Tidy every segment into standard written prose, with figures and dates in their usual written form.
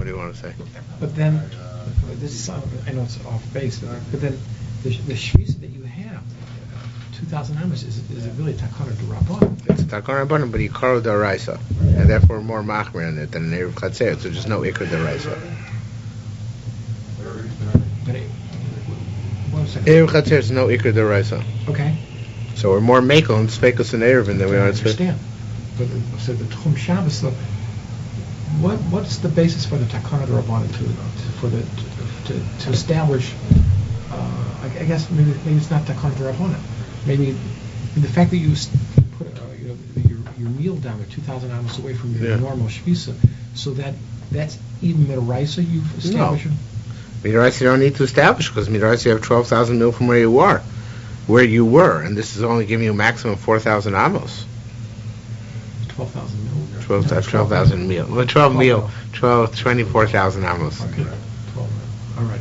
What do you want to say? But then, this is, I know it's off base, but then the shvisa that you have, 2,000 amos, is it really takana d'rabbanan? It's a takana d'rabbanan, but ikaro d'oraisa, and therefore more machmir in it than an eruv chatzer. So there's no ikar d'oraisa. Eruv chatzer is no ikar d'oraisa. Okay. So we're more makel and spekus and eruvin than we are. I understand. But so the Tchum Shabbos, so what's the basis for the takana d'rabbanan to establish? I guess maybe it's not takana d'rabbanan. Maybe the fact that you put your meal down there 2,000 amos away from your normal shvisa, so that's even midaraisa you've established. No. Midaraisa you don't need to establish, because midaraisa you have 12,000 mil from where you were, and this is only giving you a maximum of 4,000 amos. 12,000 mil. 12,000 mil. Well, 24,000 amos. Okay. 12 mil. All right.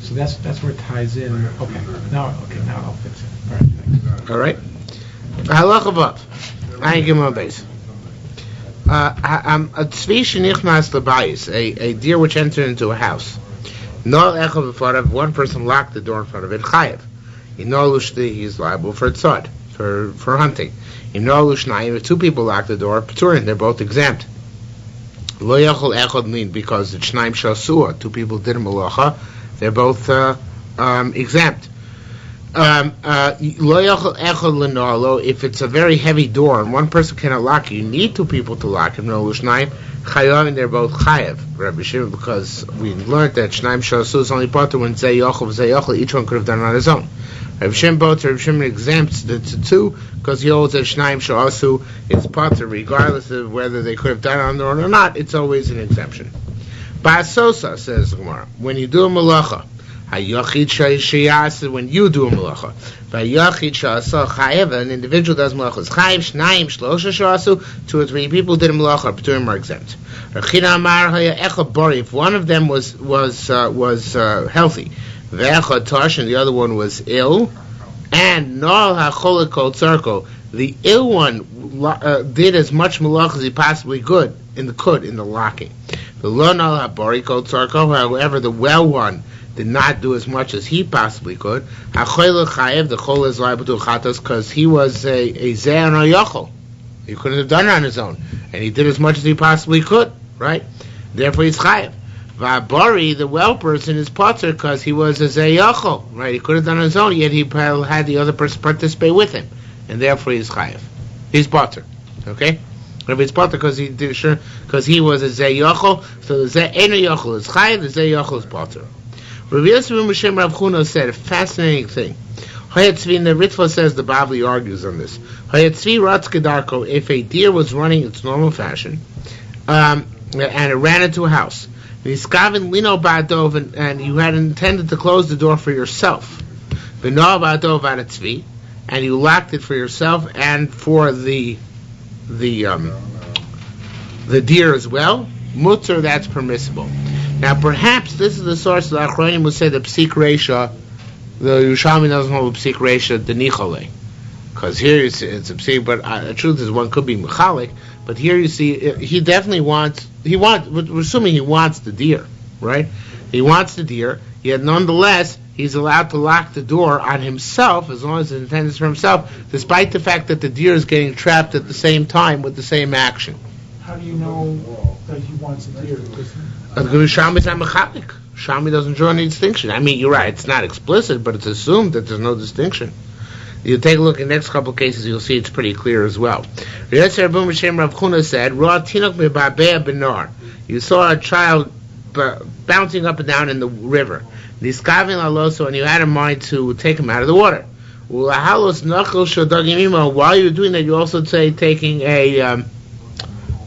So that's where it ties in. Okay. Now I'll fix it. All right. Thanks. All right. Halacha vav. I ain't giving my base. A tzvi shenichnas lebayis, a deer which entered into a house. No echad b'farav. One person locked the door in front of it. Chayev. He's liable for tzad, for hunting. If two people lock the door, Peturin, they're both exempt. Lo yachol echad min, because the shnaim shasua, two people did a malacha, they're both exempt. Lo yachol echad lenarlo, if it's a very heavy door and one person cannot lock it, you need two people to lock it. No shnaim chayav, and they're both chayav. Rabbi Shimon, because we learned that shnaim shasua is only part when zeh yachol, each one could have done it on his own. Rabbi Shimon exempts the two, because he holds that Shnaim Sha'asu is pater, regardless of whether they could have done it on their own or not. It's always an exemption. Ba'asosa, says Gemara, when you do a malacha, hayachid sheyas, when you do a malacha, hayachid sha'asa chayev, an individual does malachas chayev, Shnaim Shlosha Sha'asu, 2 or 3 people did a malacha, Peturim are exempt. Rechina Amar haya echad bari, if one of them was healthy, Ve'echad Tosh, and the other one was ill, and Nal HaCholik Kol Tzarko, the ill one did as much malach as he possibly could in the locking. The Lo Nal HaBari Kol Tzarko, however, the well one did not do as much as he possibly could. HaCholik Chayev, the Chol is liable to Chatos, because he was a Zeh and a Yochel. He couldn't have done it on his own, and he did as much as he possibly could, right? Therefore he's Chayev. Va'bari, the well person, is potter because he was a zayachol, right? He could have done it on his own, yet he had the other person participate with him, and therefore he's chayev. He's potter, okay? But if it's potter because he was a zayachol, so the zayachol is chayev, the zayachol is potter. Rabbi Yosef ben Moshe Rav Huna said a fascinating thing. Hayatzvi, and the Ritva says, the Bavli argues on this. Hayatzvi ratz kedarko, if a deer was running its normal fashion, and it ran into a house, and you had intended to close the door for yourself, and you locked it for yourself and for the deer as well, mutter, that's permissible. Now perhaps this is the source that Achronim would say the psik reisha, the Yerushalmi doesn't hold psik reisha the nichole, because here it's a psik, but the truth is one could be mechalik. But here you see, he definitely wants, we're assuming he wants the deer, right? He wants the deer, yet nonetheless, he's allowed to lock the door on himself, as long as it's intended for himself, despite the fact that the deer is getting trapped at the same time with the same action. How do you know that he wants the deer? Shami doesn't draw any distinction. I mean, you're right, it's not explicit, but it's assumed that there's no distinction. You take a look at the next couple of cases, you'll see it's pretty clear as well. Rav Chuna said, you saw a child bouncing up and down in the river, and you had in mind to take him out of the water. While you're doing that, you also say taking a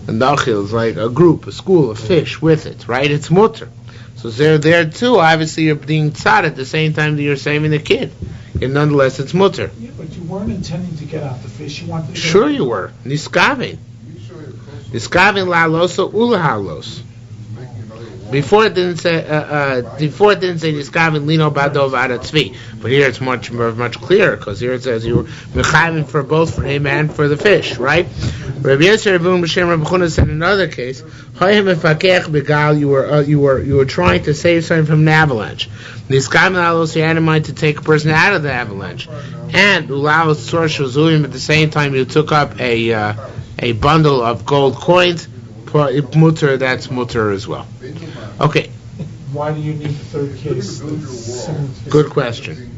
nachil, like a group, a school of fish with it, right? It's mutter. So there too, obviously you're being tzad at the same time that you're saving the kid. And nonetheless, it's mutter. Yeah, but you weren't intending to get out the fish. You wanted to. Sure, you were. Niskavin. Niskavin la loso ula halos. Before it didn't say Niskaven Lino Badov Ada Tzvi, but here it's much clearer because here it says you were mechayim for both for him and for the fish, right? Rabbi Yosef Rabbi B'Shem Rabbi Chuna said in another case, Hayim Mefakech Begal, you were trying to save something from an avalanche. Niskaven Alos, you had in mind to take a person out of the avalanche, and Ulalos Tzor Shazuim, at the same time you took up a bundle of gold coins. Mutter, that's mutter as well. Okay. Why do you need the third case? Good question.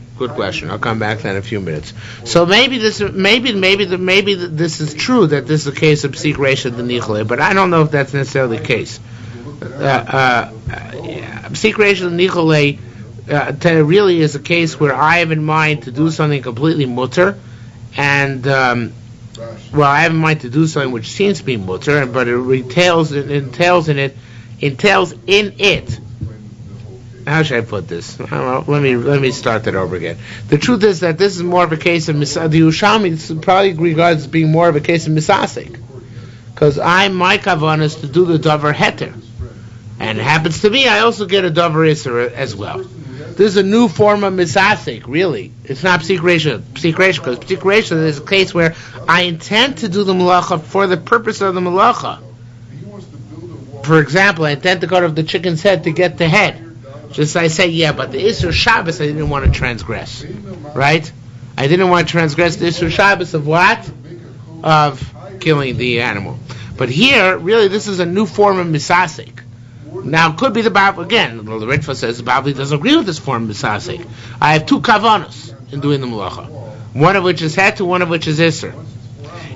I'll come back to that in a few minutes. So maybe this is true that this is a case of psik reisha d'nichole, but I don't know if that's necessarily the case. Psik reisha d'nichole really is a case where I have in mind to do something completely mutter, and I have in mind to do something which seems to be mutter, but it entails in it. How should I put this? Let me start that over again. The truth is that this is more of a case of the Yerushalmi probably regards as being more of a case of misasik, because my kavan is to do the davar heter, and it happens to me I also get a davar iser as well. This is a new form of misasik, really. It's not psik reisha, because psik reisha is a case where I intend to do the malacha for the purpose of the malacha. For example, I intend to cut off the chicken's head to get the head. Just I say, but the Isur Shabbos I didn't want to transgress. Right? I didn't want to transgress the Isur Shabbos of what? Of killing the animal. But here, really, this is a new form of misasik. Now, it could be the Bible, again, the Ritva says the Bible doesn't agree with this form of misasik. I have two kavanos in doing the malacha. One of which is het, one of which is Isur.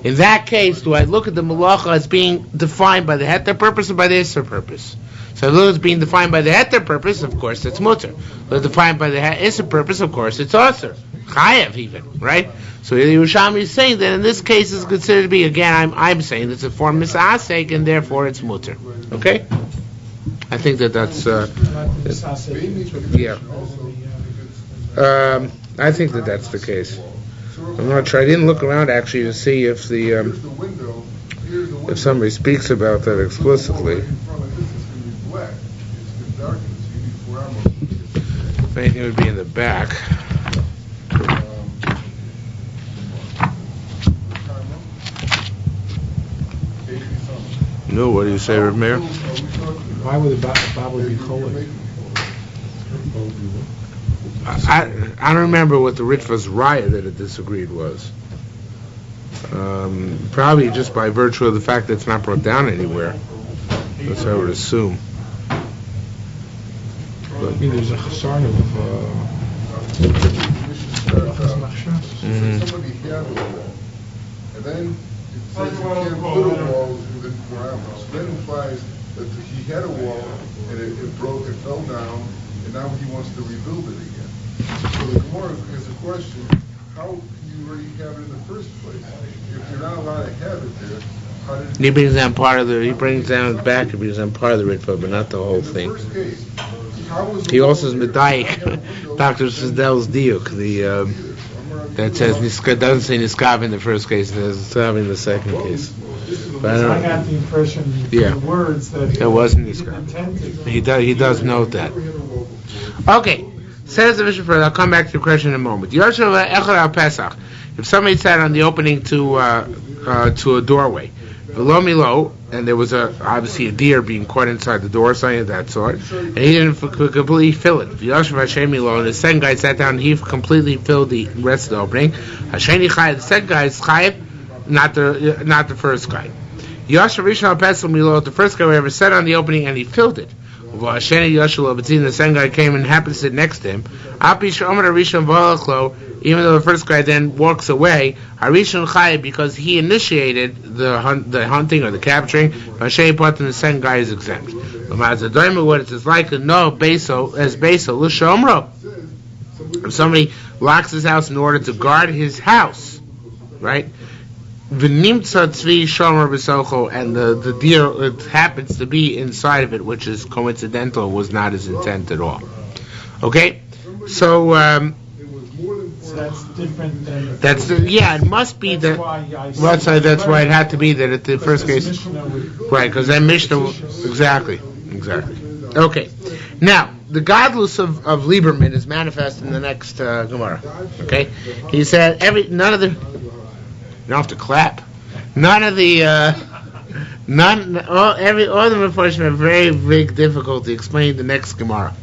In that case, do I look at the malacha as being defined by the heter purpose or by the Isur purpose? So if it's being defined by the heter purpose, of course, it's mutter. If it's defined by the Isur purpose, of course, it's asur. Chayev even, right? So the Yerushalmi is saying that in this case it's considered to be, again, I'm saying it's a form of misasek, and therefore it's mutter. Okay? I think that's I think that's the case. I'm not sure. I didn't look around actually to see if if somebody speaks about that explicitly. I think it would be in the back. No, what do you say, Rameir? Why would the Bible be holy? I don't remember what the Ritva's raya that it disagreed was. Probably just by virtue of the fact that it's not brought down anywhere. That's how I would assume. But there's a chasarn of somebody had a wall, and then it says you can't put a wall within 4 hours. That implies that he had a wall and it broke, it fell down, and now he wants to rebuild it again. So the Gemara has a question: how can you already have it in the first place? If you're not allowed to have it there, how did he brings down part of the? He brings down the back. He brings down part of the Ritva, but not the whole thing. He also is medayik Dr. Sidel's diuk, that says doesn't say niskav in the first case, it says niskav in the second case. But I got the impression from the words that it wasn't niskav. He does note that. Okay, says the Mishnah further. I'll come back to your question in a moment. Yerushalmi echad al Pesach. If somebody sat on the opening to a doorway, V'lo milo, and there was obviously a deer being caught inside the door, something of that sort, and he didn't completely fill it. V'yoshev Hashem milo, and the second guy sat down and he completely filled the rest of the opening. Hasheni chayev, the second guy is chayev, not the first guy. Yoshev Rishon al Pesach milo, the first guy who ever sat on the opening and he filled it. Hasheni Yoshev Labatzin, the second guy came and happened to sit next to him. Api Shomer Rishon V'alachlo, even though the first guy then walks away, Harishon Chayev, because he initiated the hunting or the capturing, Vashay Pat, and the second guy is exempt. What it is like to know Beso as Beso L'Shomro. If somebody locks his house in order to guard his house, right? V'nimtza tzvi shomer b'socho, and the deer it happens to be inside of it, which is coincidental, was not his intent at all. Okay, so that's different than. It must be that. That's why it had to be that at the first case, right? Because that Mishnah, exactly. Okay. Now, the godless of Lieberman is manifest in the next Gemara. Okay? He said, you don't have to clap. None of the, all the Mepharshim have very big difficulty explaining the next Gemara.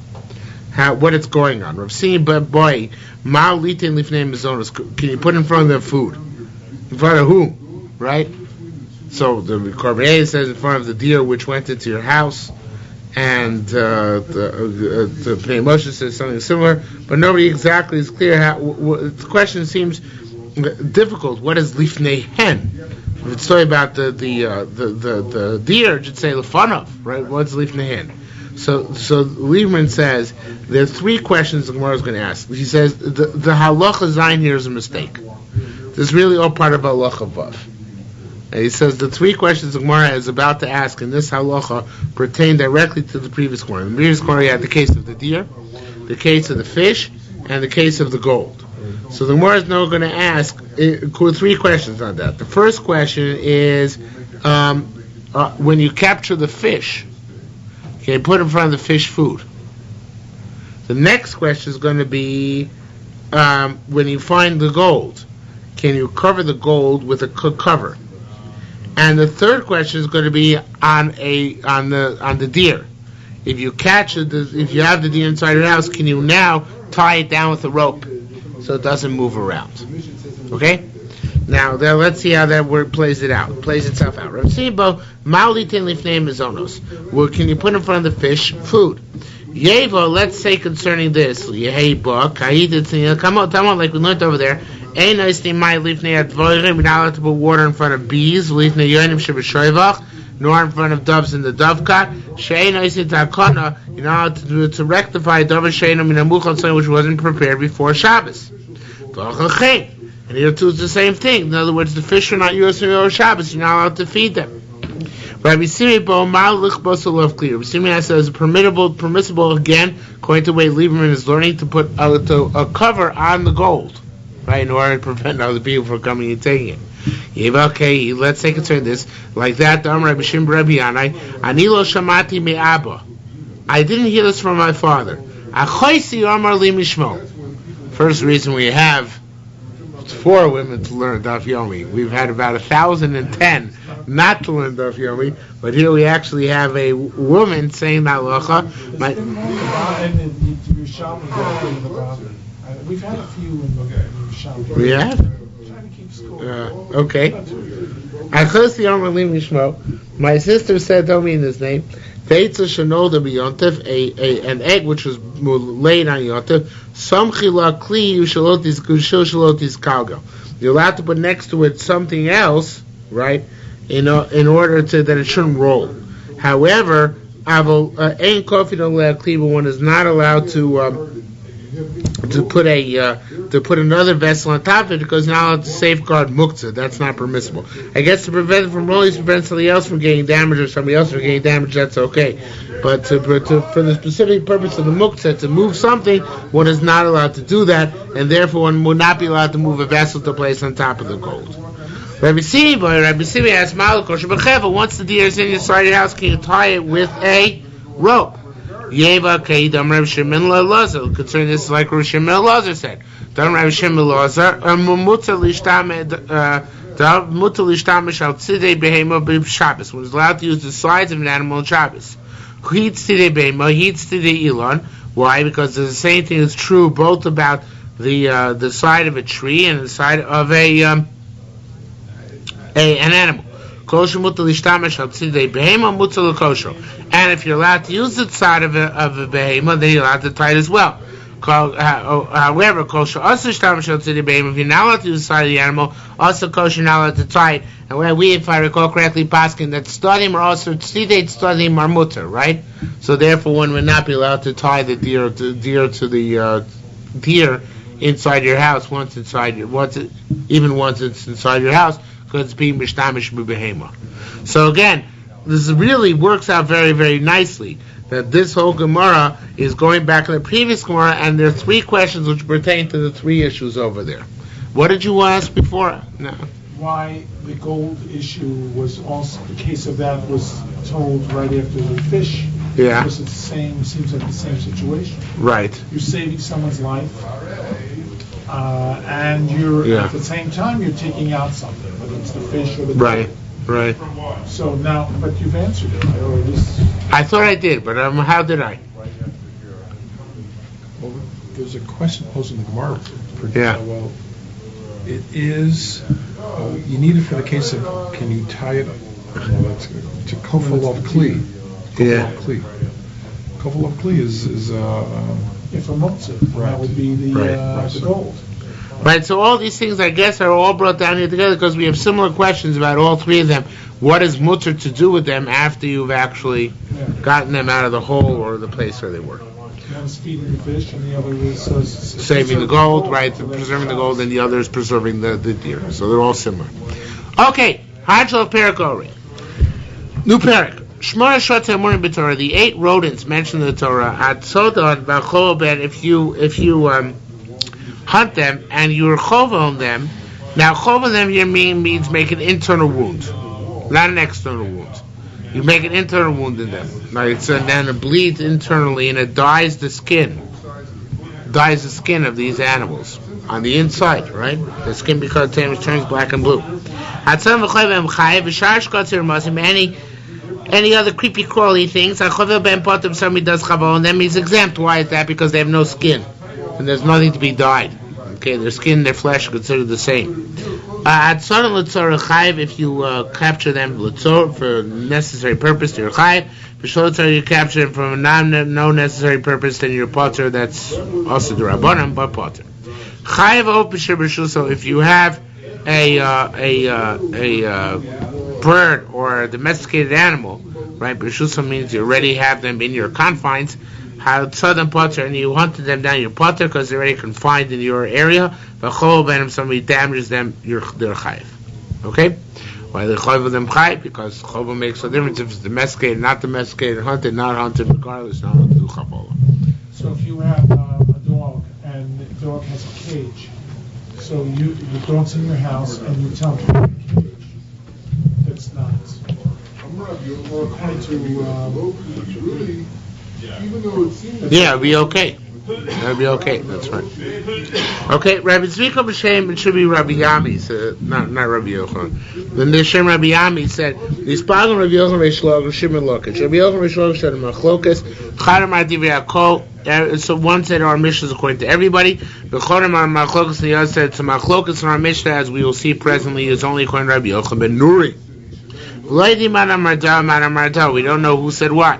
What it's going on. Rav Sini boy, Ma'al litin lifnei mezonos. Can you put in front of them food? In front of who? Right? So the Korban says in front of the deer which went into your house, and the Pnei Moshe says something similar, but nobody exactly is clear how. The question seems difficult. What is lifnei hen? If it's talking about the deer, it should say lefanov, right? What's lifnei hen? So Lieberman says there are three questions the Gemara is going to ask. He says the halacha zayin here is a mistake. This is really all part of halacha vav. And he says the three questions the Gemara is about to ask in this halacha pertain directly to the previous Gemara. In the previous Gemara, you had the case of the deer, the case of the fish, and the case of the gold. So the Gemara is now going to ask three questions on that. The first question is when you capture the fish, can you put in front of the fish food? The next question is going to be when you find the gold, can you cover the gold with a cover? And the third question is going to be on the deer. If you catch it, if you have the deer inside your house, can you now tie it down with a rope so it doesn't move around? Okay. Now let's see how that word plays itself out. Rav Simbo, Ma'olitin lifnei mezonos. Well, can you put in front of the fish food? Yevo, let's say concerning this. Yeheba, come on, like we learned over there. Ain't nice thing my lifnei advorim. You're not allowed to put water in front of bees. Lifnei yonim shebeshoivach, nor in front of doves in the dovecot. She'ain nice takana. You're not allowed to rectify davar she'ainam in a muchal, something which wasn't prepared before Shabbos. And here too is the same thing. In other words, the fish are not yours for your Shabbos. You're not allowed to feed them. Rabbi Simi bo mal lichbos clear. Rabbi Simi says permissible again, according to the way Lieberman is learning, to put a cover on the gold, right, in order to prevent other people from coming and taking it. Okay, let's take concern this like that. Rabbi Shim Rabbi Yanai, ani lo shamati me abba. I didn't hear this from my father. Achoisi amar li mishmo. First reason we have 4 women to learn Daf Yomi. We've had about 1,010 not to learn Daf Yomi, but here we actually have a woman saying that halacha. We've had a few in Yerushalmi. We have? Trying to keep score. Okay. My sister said to me in his name, an egg which was laid on Yontif, you're allowed to put next to it something else, right, in order that it shouldn't roll. However, one is not allowed to put another vessel on top of it because now it's to safeguard muktzah. That's not permissible. I guess to prevent it from rolling, to prevent somebody else from getting damaged or somebody else from getting damaged, that's okay. But for the specific purpose of the muktzah, to move something, one is not allowed to do that, and therefore one would not be allowed to move a vessel to place on top of the gold. Rabbi Simi asked Malakosha, but once the deer is in inside your house, can you tie it with a rope? Yeva Kaidam Rav Shimon Lazar. Concerning this, like Rav Shimon Lazar said, Dam Rav Shimon Lazar, Mutter Lishtame Shal Tzidei Behema Shabbos. One is allowed to use the sides of an animal on Shabbos. Heat Tzidei Behema, Heat Tzidei Ilan. Why? Because the same thing is true both about the side of a tree and the side of an animal. And if you're allowed to use the side of a behema, then you're allowed to tie it as well. However, if you're not allowed to use the side of the animal, also you're not allowed to tie it. And when we, if I recall correctly, paskin that stadim are also stadim are mutter, right? So therefore, one would not be allowed to tie the deer to the deer inside your house once it's inside your house, because it's being mishtamish b'behema. So again, this really works out very, very nicely that this whole Gemara is going back to the previous Gemara, and there are 3 questions which pertain to the 3 issues over there. What did you ask before? No. Why the gold issue was also, the case of that was told right after the fish Yeah. Because it's seems like the same situation. Right. You're saving someone's life, and you're at the same time you're taking out something, whether it's the fish or the Right. Right. So now, but you've answered it. I thought I did, but how did I? Well, there's a question posed in the Gemara. Yeah. Well, it is. You need it for the case of can you tie it to kofel of kli? Yeah. Kofel of kli is If a motzer, that would be the gold. Right, so all these things, I guess, are all brought down here together because we have similar questions about all three of them. What is mutter to do with them after you've actually gotten them out of the hole or the place where they were? One is feeding the fish, and the other is saving the gold, right? Preserving the gold, and the other is preserving the deer. So they're all similar. Okay, Hajjal Perakori. New Perak. Shmona Shota Morning B'Torah. The 8 rodents mentioned in the Torah. Atzodon B'Choben. If you hunt them and you're chova on them. Now chova on them here means make an internal wound, not an external wound. You make an internal wound in them, right? So then it bleeds internally and it dyes the skin of these animals on the inside, right? The skin becomes turns black and blue. Any other creepy crawly things? Somebody does chava on them. He's exempt. Why is that? Because they have no skin. And there's nothing to be dyed. Okay, their skin, their flesh are considered the same. If you capture them for necessary purpose, you're chayiv. You capture them for no necessary purpose, then you're potter. That's also the rabbanim, but potter. So if you have a bird or a domesticated animal, right? B'shusa means you already have them in your confines. Southern potter, and you hunted them down your potter because they're already confined in your area. But if somebody damages them, they're chayiv. Okay? Why they chayiv them chayiv? Because chova makes a difference if it's domesticated, not domesticated, hunted, not hunted, regardless, not hunted to chavola. So if you have a dog and the dog has a cage, so the dog's in your house and you tell him to put in a cage. That's not. According to really. Even though it seems it'd be okay. That'd be okay. That's right. Okay, Rabbi Tzvika B'Shem, it should be Rabbi Yami, not Rabbi Yochanan. Then the Shem Rabbi Yami said, "Nispagam Rabbi Yochanan Reish Lakish Shimon Lakish." Rabbi Yochanan Reish Lakish said, "Machlokas Chadam Adivi Akol." So one said our Mishnah is according to everybody. The Chadam Machlokas, the other said, "So Machlokas in our Mishnah, as we will see presently, is only according to Rabbi Yochanan ben Nuri." We don't know who said what.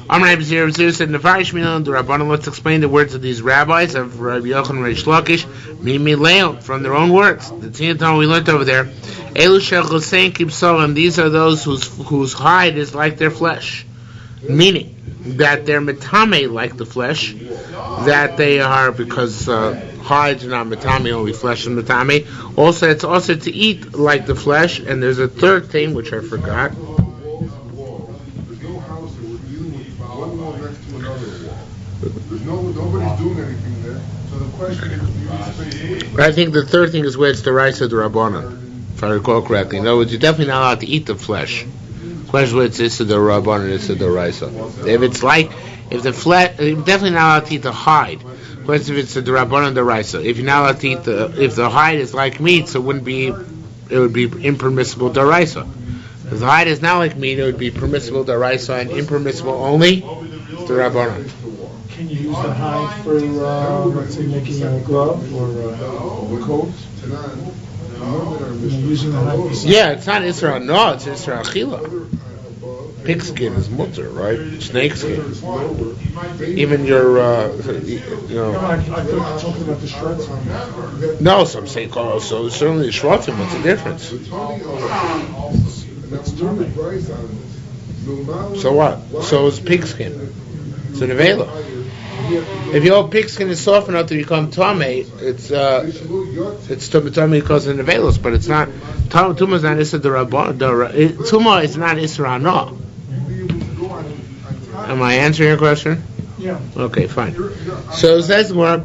Amr Zir said, "Nefarish Milan the Rabbanon." Let's explain the words of these rabbis of Rabbi Yochanan Reish Lakish. Mimi Leon from their own words. The Tinaton we learned over there. Elu Shechossein Kibsolim. These are those whose hide is like their flesh, meaning that they're metame like the flesh. That they are because hides are not metame, only flesh is metame. Also, it's also to eat like the flesh. And there's a third thing which I forgot. Nobody's doing anything there. So the question is, I think the third thing is where it's the rice of the Rabbanan, if I recall correctly. In other words, you're definitely not allowed to eat the flesh. The question is where it's Issa the Rabbanan, Issa the rice. If the flesh, you're definitely not allowed to eat the hide. The question is if it's the Rabbanan, the rice. If you're not allowed to eat if the hide is like meat, so it would be impermissible daraisa. If the hide is not like meat, it would be permissible daraisa and impermissible only the Rabbanan. Can you use the hide for, let's say, making a glove or a coat? Using the hide? Yeah, it's not Isra. No, it's Isra Achila. Pigskin is mutter, right? Snakeskin. Even your, I thought you were talking about the shreds. No, some say so certainly the shrotim. What's the difference? So what? So it's pigskin. It's an avela. If your pigskin is soft enough to become tamei, it's tamei because of the avelos, but it's not. Tumah is not isra derabban. Tumah is not isra hana. Am I answering your question? Yeah. Okay, fine. So it says more.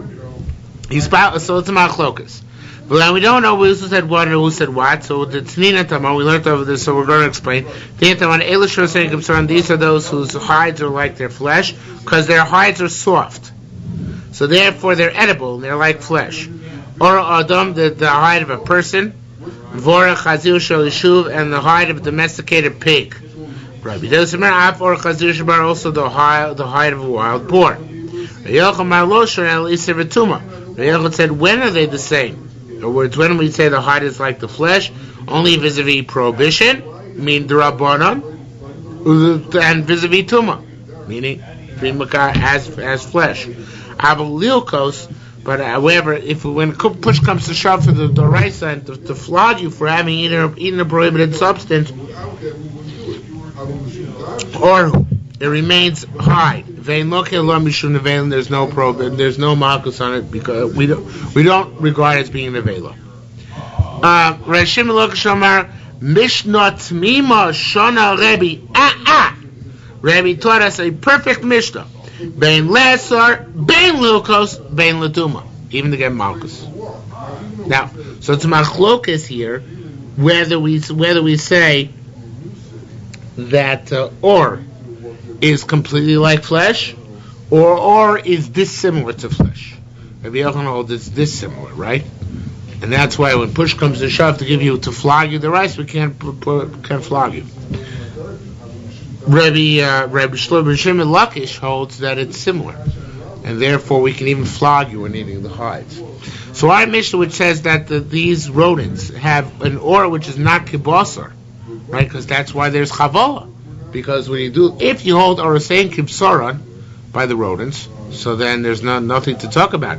So it's a machlokas. Well, we don't know who said what or who said what, so the Tanina Tamar, we learned over this, so we're going to explain. These are those whose hides are like their flesh, because their hides are soft. So therefore they're edible, and they're like flesh. Or Adam, the hide of a person, Vora Chazir Shalishuv, and the hide of a domesticated pig. Rabbi Dosamer, or Chazir Shabar, also the hide of a wild boar. Yochel said, when are they the same? In other words, when we say the hide is like the flesh, only vis-a-vis prohibition, meaning the Rabbanon, and vis-a-vis Tuma, meaning as flesh. Abalilkos, but however, when push comes to shove for the Doraisa and to flog you for having eaten a prohibited substance, or it remains hide. There's no prohibition. There's no malchus on it because we don't regard it as being an avela. Rashim Lokashamar Mishnah Tmima Shona Rebbe. Rebbe taught us a perfect Mishnah. Bein Lesar, Bein Lukos, Bein Latuma. Even to get malchus. Now, so it's machlokas here, whether we say that or is completely like flesh, or is dissimilar to flesh. Rabbi Yochanan holds it's dissimilar, right? And that's why when push comes to shove to flog you the rice, we can't flog you. Rabbi Shimon Lakish holds that it's similar, and therefore we can even flog you when eating the hides. So our Mishnah, which says that these rodents have an or which is not kibasar, right? Because that's why there's chavola. Because if you hold Orasein Kibsaran by the rodents, so then there's nothing to talk about.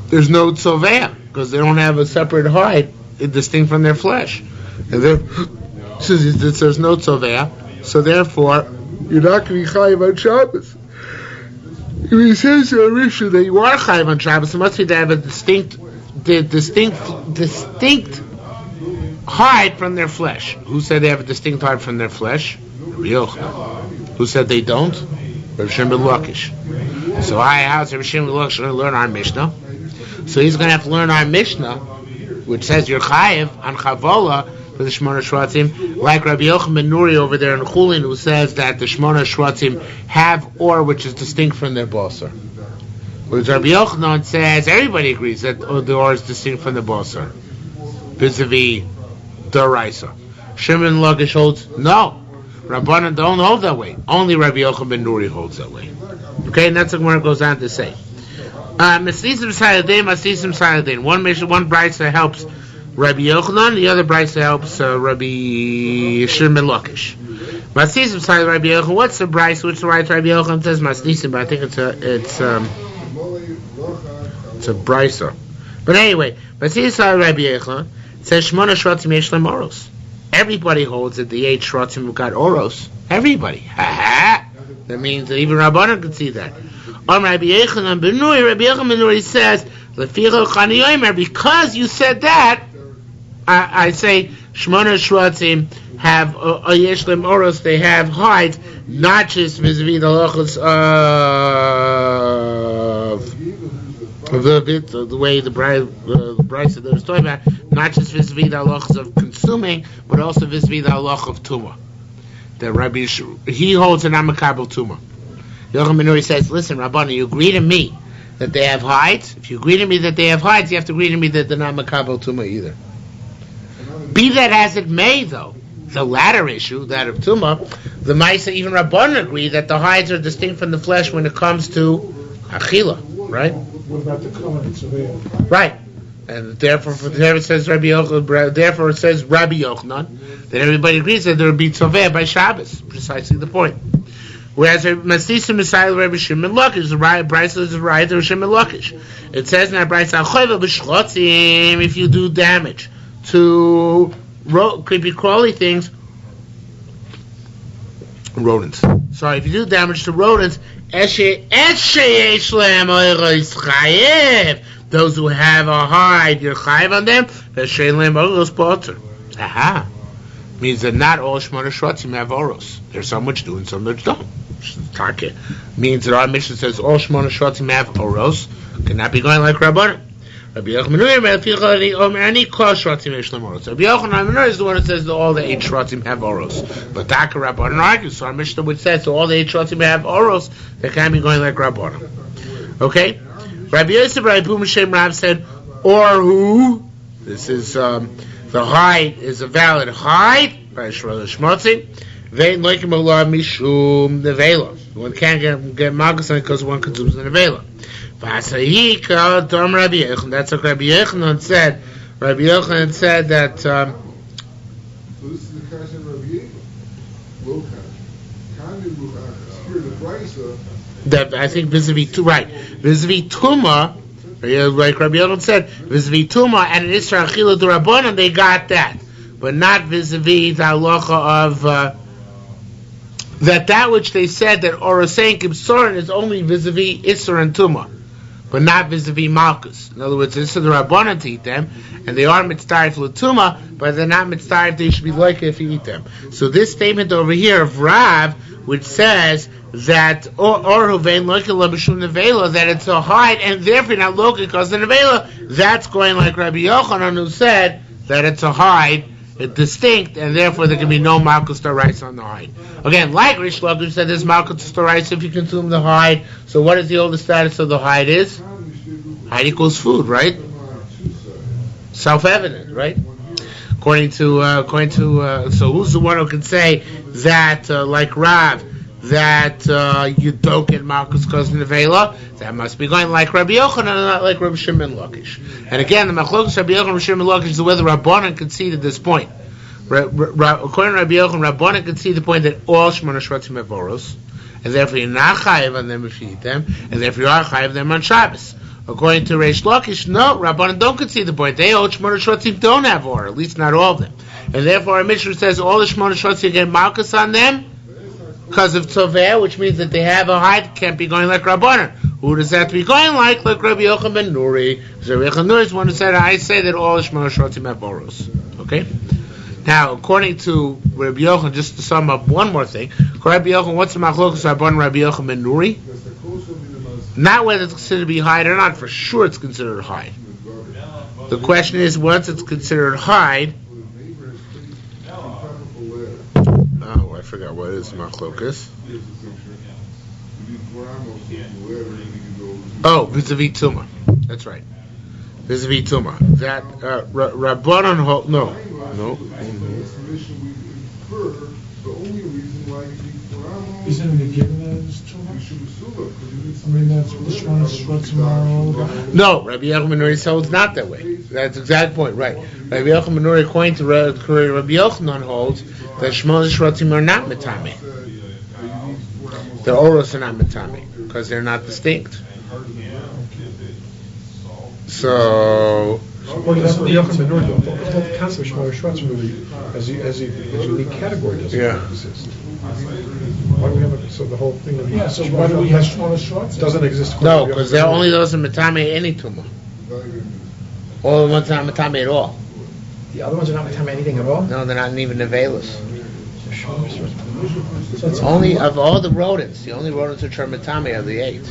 There's no tzovea, because they don't have a separate hide distinct from their flesh. And there's no tzovea, so therefore you're not going to be chayiv on Shabbos. If he says to a Rishu that you are chayiv on Shabbos, it must be to have a distinct hide from their flesh. Who said they have a distinct hide from their flesh? Who said they don't? Rav Shimon Lakish. So how's Rav Shimon Lakish going to learn our Mishnah? So he's going to have to learn our Mishnah, which says you're chayiv on chavola for the Shmona Shvatim, like Rabbi Yochanan ben Nuri over there in Chulin, who says that the Shmona Shvatim have or which is distinct from their basar. Whereas Rabbi Yochanan says everybody agrees that the or is distinct from the basar, vis-a-vis Doraisa. Shimon Lakish holds no. Rabbanan don't hold that way. Only Rabbi Yochanan ben Nuri holds that way. Okay, and that's what it goes on to say. Masisim Sayadin. One brisa helps Rabbi Yochanan, the other brisa helps Rabbi Shimon Lakish. Masisim Sayadin Rabbi Yochanan. What's the brisa? Which right Rabbi Yochanan says Masisim, but I think it's a brisa. But anyway, Masisim Sayadin Rabbi Yochanan. It says Shmona Shvatim Yesh Lem Oros. Everybody holds that the 8 Shvatim have got Oros. Everybody. That means that even Rabbanan could see that. Rabbi Yochanan ben Nuri says, because you said that, I say Shmona Shvatim have Yesh Lem Oros. They have hides, not just vis-a-vis the halachos of the way the Bryce that I was talking about, not just vis-a-vis the halachos of consuming, but also vis-a-vis the halach of tumah. That Rabbi he holds an amakabel tumah. Yochanan ben Nuri says, listen, Rabbana, you agree to me that they have hides? If you agree to me that they have hides, you have to agree to me that they're not makabel tumah either. Be that as it may, though, the latter issue, that of tumah, the Maisa, even Rabbana agree that the hides are distinct from the flesh when it comes to achila, right? What about the covenants of air? Right. And therefore it says Rabbi Yochanan, that everybody agrees that there would be tzoveh by Shabbos. Precisely the point. Whereas Masisim Messiah Rabbi Shimon Lakish, the Bryce is right, Rabbi Shimon Lakish. It says in our Bryce, if you do damage to creepy crawly things, rodents. Sorry, if you do damage to rodents, those who have a hide, you're chayiv on them. Aha. Means that not all Shmona Shvatim have oros. There's some which do and some which don't. Means that our mission says all Shmona Shvatim have oros. Cannot be going like Rabbanan. Rabbi Yochanan is the one that says that all the 8 shratim have oros. But Daka Rabbanan argues, so our Mishnah would say, so all the 8 shratim have oros, they can't be going like Rabbanan. Okay? Rabbi Yosef, Rabbi Pumashem Rav said, or who? This is, the hide is a valid hide, by Shrola Shmotzi. Vein Loikim Allah Mishum Nevela. One can't get Magas on it because one consumes the Nevela. Vasahi Kal Dom Rabbi Yochanan. That's what Rabbi Yochanan said. Rabbi Yochanan said that. So this is the kasha of Rabbi Yochanan. Low kasha. Kani Ruchach. The price that I think vis-a-vis right, vis-a-vis Tuma, like Rabbi Yochanan said, vis-a-vis Tuma and an Isra Achila D'Rabbanan, they got that, but not vis-a-vis the halacha of that which they said that Orasein Kibsorin is only vis-a-vis Isra and Tuma, but not vis-a-vis Malchus. In other words, it's the Rabbanan to eat them, and they are mitzvah for Tuma, but they're not mitzvah if they should be like if you eat them. So this statement over here of Rav, which says that that it's a hide and therefore not local because of the nevela, that's going like Rabbi Yochanan, who said that it's a hide, it's distinct, and therefore there can be no malchus rice on the hide. Again, like Rish Lakish said, there's malchus rice if you consume the hide. So what is the oldest status of the hide is? Hide equals food, right? Self-evident, right? According to so who's the one who can say that like Rav that you don't get Malchus because of Nevela? That must be going like Rabbi Yochanan and not like Rabbi Shimon Lakish. And again, the Machlokes Rabbi Yochanan and Rabbi Shimon Lakish is whether Rabbanan conceded this point. According to Rabbi Yochanan, Rabbanan conceded the point that all Shmona Shvatim have oros, and therefore you're not chayiv on them if you eat them, and therefore you are chayiv them on Shabbos. According to Reish Lakish, no, Rabbanan don't concede the point. They hold Shmona Shvatim don't have or, at least not all of them. And therefore our Mishnah says all the Shmona Shvatim get Malchus on them because of Toveh, which means that they have a hide, can't be going like Rabbanan. Who does that have to be going like Rabbi Yochanan ben Nuri? Rabbi Yochanan Nuri is one who said, I say that all the Shmona Shvatim have oros. Okay? Now, according to Rabbi Yochanan, just to sum up one more thing, Rabbi Yochanan, what's the Machlokes Rabbanan Rabbi Yochanan ben Nuri? Not whether it's considered to be hide or not, for sure it's considered hide. The question is, once it's considered hide, oh, I forgot what is Machlokes. Oh, vis-a-vis Tuma. That's right. Vis-a-vis Tuma. That, Rabbanan, no. Isn't it given as Tuma? I mean, that's which one is tomorrow? No, Rabbi Yochanan ben Nuri holds not that way. That's the exact point, right? Rabbi Yochanan ben Nuri, according to Rabbi Yochanan, holds that Shmona Shvatim are not metame. The oros are not metame because they're not distinct. So. Well, that's what the Yochanan ben Nuri does. The whole concept of Shmona Shvatim really, as a unique category, doesn't exist. Why do we have so the whole thing? So why do we have Shmona Shvatim? Doesn't exist. No, because they're only those in metame any tumah. All the ones not metame at all. The other ones are not metame anything at all. No, they're not even nevelas. So only of all the rodents, the only rodents which are metame are the 8.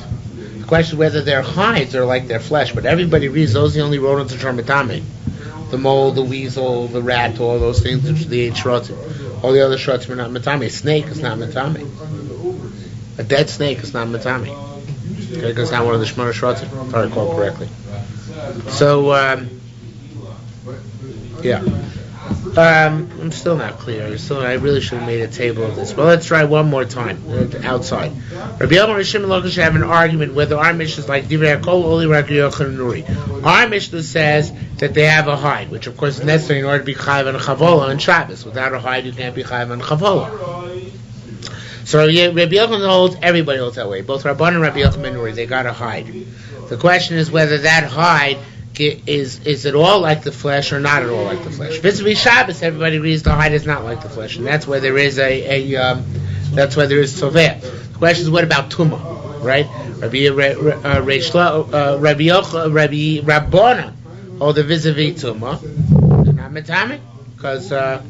The question is whether their hides are like their flesh, but everybody reads those are the only rodents which are metame. The mole, the weasel, the rat, all those things, which are the 8 shratim. All the other shratim are not metame. A snake is not metame. A dead snake is not metame. Okay, because it's not one of the shmona shratim, if I recall correctly. So, yeah. I'm still not clear. I really should have made a table of this. But let's try one more time outside. Rabbi Yochanan and Shimon Lakish have an argument whether our Mishnah is like Divrei HaKol or only Rabbi Yochanan Nuri. Our Mishnah says that they have a hide, which of course is necessary in order to be chayav and chavola on Shabbos. Without a hide, you can't be chayav and chavola. So Rabbi Yochanan holds, everybody holds that way. Both Rabban and Rabbi Yochanan ben Nuri, they got a hide. The question is whether that hide is it all like the flesh or not at all like the flesh. Vis-a-vis Shabbos, everybody reads the hide is not like the flesh, and that's where there is that's where there is toveh. The question is, what about tumah, right? Rabbi Rabbana, or the vis-a-vis tumah, they're not metame because the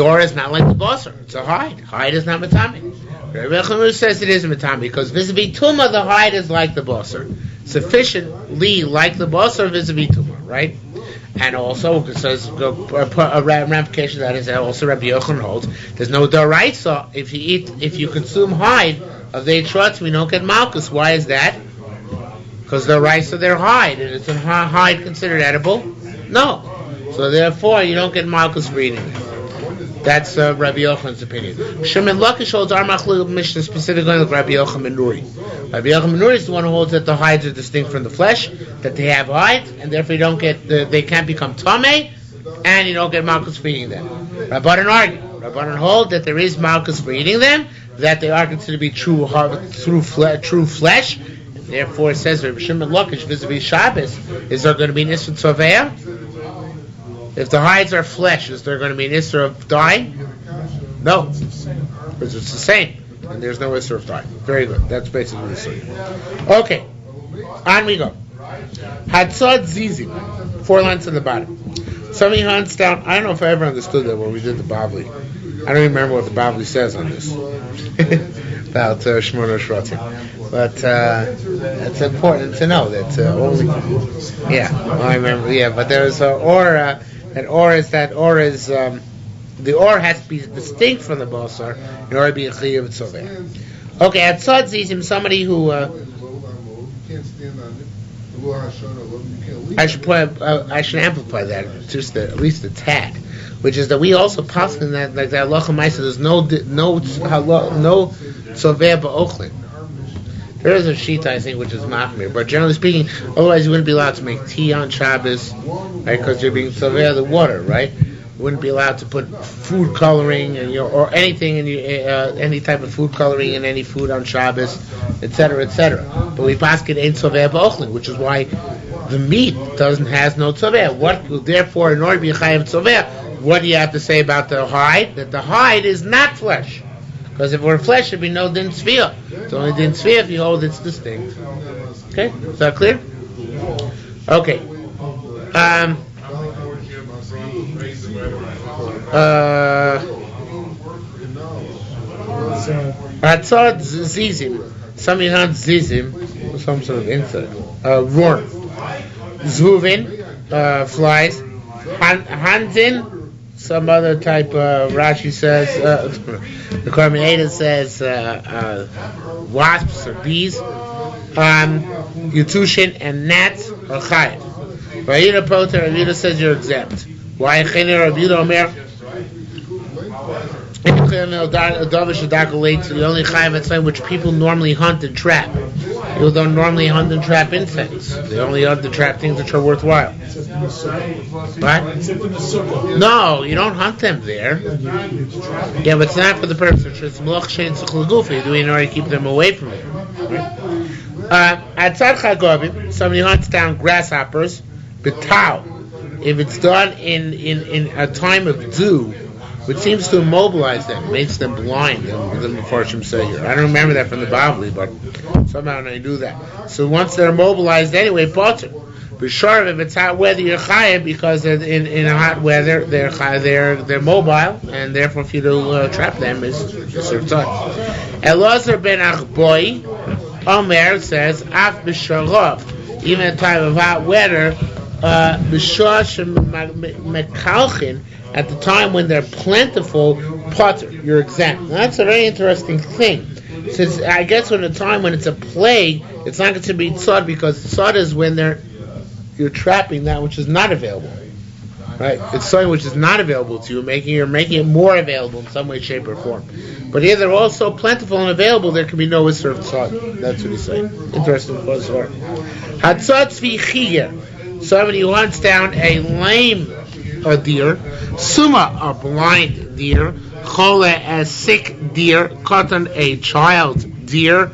or is not like the basar. It's a hide. Hide is not metame. Rabbi Yochanan says it is Matami because vis-a-vis Tumah, the hide is like the basar. Sufficiently like the basar vis-a-vis Tumah, right? And also, it says a ramification of that is that also Rabbi Yochanan holds there's no daraisa if you consume hide of the Eitrats, we don't get malchus. Why is that? Because the rice of their hide, and it's a hide considered edible? No. So therefore, you don't get malchus for eating it. That's Rabbi Yochanan's opinion. Shimon Lakish holds our machlok Mishnah specifically like Rabbi Yochanan Nuri. Rabbi Yochanan Nuri is the one who holds that the hides are distinct from the flesh, that they have hides, and therefore you don't get they can't become tamei, and you don't get malchus for eating them. Rabbanan argue. Rabbanan hold that there is malchus for eating them, that they are considered to be true flesh. Therefore, it says Rabbi Shimon Lakish vis-a-vis Shabbos, is there going to be an Isra Tzovea? If the hides are flesh, is there going to be an Isra of dying? No, because it's the same, and there's no Isra of dying. Very good. That's basically the story. Okay, on we go. Hatzad Zizim, 4 lines on the bottom. Somebody hunts down. I don't know if I ever understood that when we did the Bavli. I don't remember what the Bavli says on this about Shmona Shratim. But it's important to know that only. Yeah, well, I remember. Yeah, but there's or. That or is the or has to be distinct from the basar in order to be a chiyuv tzoveh. Okay, at tzad zizim, somebody who I should amplify that just at least a tad, which is that we also paskin that like that halacha ma'aseh there's no tzoveh ba'ochlin. There is a sheet I think which is machmir, but generally speaking, otherwise you wouldn't be allowed to make tea on Shabbos, right? Because you're being tzoveh the water, right? You wouldn't be allowed to put food coloring and or anything in any type of food coloring in any food on Shabbos, etc., etc. But we paskin ain't tzoveh ba'ochlin, which is why the meat has no tzoveh. Therefore, in order to be chayav tzoveh, what do you have to say about the hide? That the hide is not flesh. Because if it were flesh, there'd be no din tzviyah. It's only din tzviyah if you hold it's distinct. Okay? Is that clear? Okay. Atzad zizim. Some had zizim, some sort of insect. Rorn. Zvuvin, flies. Hanzin, some other type. Rashi says. The Karmeida says wasps or bees, Yutushin and gnats are chayiv. Ra'ida Poter, Ra'ida says you're exempt. Why? Ra'ida Omer. The only chayiv at time which people normally hunt and trap. People don't normally hunt and trap insects. They only hunt and trap things which are worthwhile. What? No, you don't hunt them there. Yeah, but it's not for the purpose. It's malach shein tzich l'gufa. You're doing in order to keep them away from it. At tzad chagobim, somebody hunts down grasshoppers. B'tau, if it's done in a time of dew, which seems to immobilize them, makes them blind, the Mefarshim say here. I don't remember that from the Bavli, but somehow I do that. So once they're immobilized anyway, potter. But sure, if it's hot weather, you're chayav because in a hot weather they're mobile, and therefore if you do trap them is sort of tough. Elazar ben Achboi Omer says af b'sharov, even in time of hot weather, b'shar mekalchin. At the time when they're plentiful, potter, you're exempt. Now, that's a very interesting thing. Since I guess when the time when it's a plague, it's not going to be tzad because tzad is when you're trapping that which is not available. Right? It's something which is not available to you, you're making it more available in some way, shape, or form. But here they're also plentiful and available, there can be no issur of tzad. That's what he's saying. Interesting for Hatzad tzvi chiger. Somebody who hunts down a lame deer, suma, a blind deer, chole, a sick deer, katan, a child deer,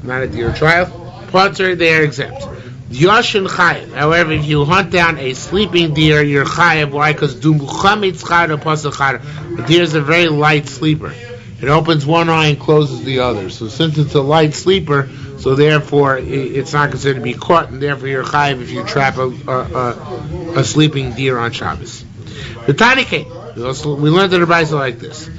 not a deer child, potter, they are exempt. Yoshin chayiv. However, if you hunt down a sleeping deer, you're chayiv. Why? Because dumuchamitz chayr pasach chayr. The deer is a very light sleeper. It opens one eye and closes the other. So since it's a light sleeper, so therefore it's not considered to be caught, and therefore you're chayiv if you trap a sleeping deer on Shabbos. The Tanike, we learned the Rebbeisa like this.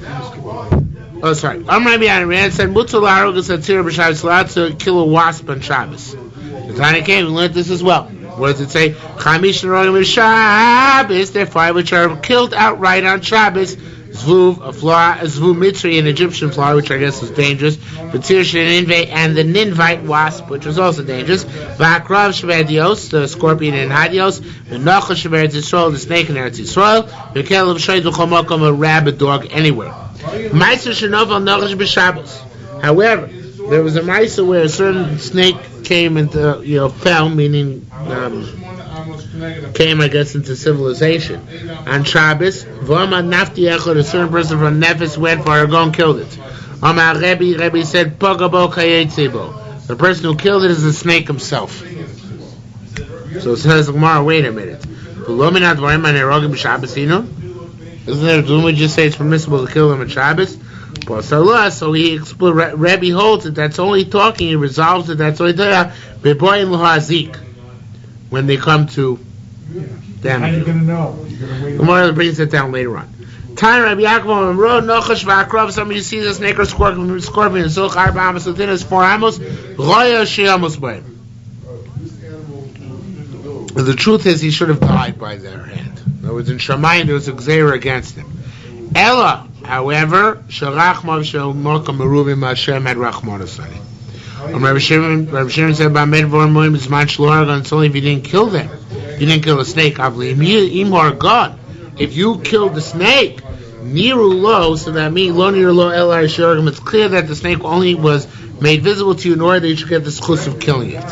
Oh, sorry. Rabbi Yochanan said, Mutzal Larug is a tzir b'Shabbos, allowed to kill a wasp on Shabbos. The Tanya came, we learned this as well. What does it say? Chamish Nerogim b'Shabbos, they're five which are killed outright on Shabbos. Zvuv, a Zvuv Mitzri, an Egyptian fly, which I guess is dangerous. V'tzir Sheninve, and the Ninvite wasp, which was also dangerous. V'akrav Shevedios, the scorpion in Hadios. V'nocha Sheveretz Yisrael, the snake in Eretz Yisrael. V'kelev Shoyd V'chomokom, a rabid dog anywhere. Ma'aser Shenov al Nochash b'Shabbos. However, there was a ma'aser where a certain snake came into, fell, meaning came, I guess, into civilization. On Shabbos, V'amad Nafti Echad, a certain person from Nefes went for her, go and killed it. Amar Rebbe said, Pogabo Kayetzebo. The person who killed it is the snake himself. So it says, Gemara, wait a minute. Isn't there, don't we just say it's permissible to kill them at Shabbos? So he explained, Rebbe holds it, that's only talking, he resolves it, that's only talking, when they come to them. How are you going to know? You're going to wait. Gemara brings it down later on. Time Rabbi Yaakov and Road Nochash V'Akrav. Somebody sees a snake or scorpion, and Zilch Arba Amos within us 4 amos. Roya Sheamos B'Hem. The truth is, he should have died by their hand. In other words, in Shamayim there was a gzeira against him. Ella, however, Shalachmav Shalmokam Meruvim Hashem had Rachmanos on him. Rabbi Shimon said, it's only if you didn't kill them. You didn't kill the snake. God. If you killed the snake, Niru Lo, so that means Lo Niru Lo El Shorgim, it's clear that the snake only was made visible to you in order that you should get the schus of killing it.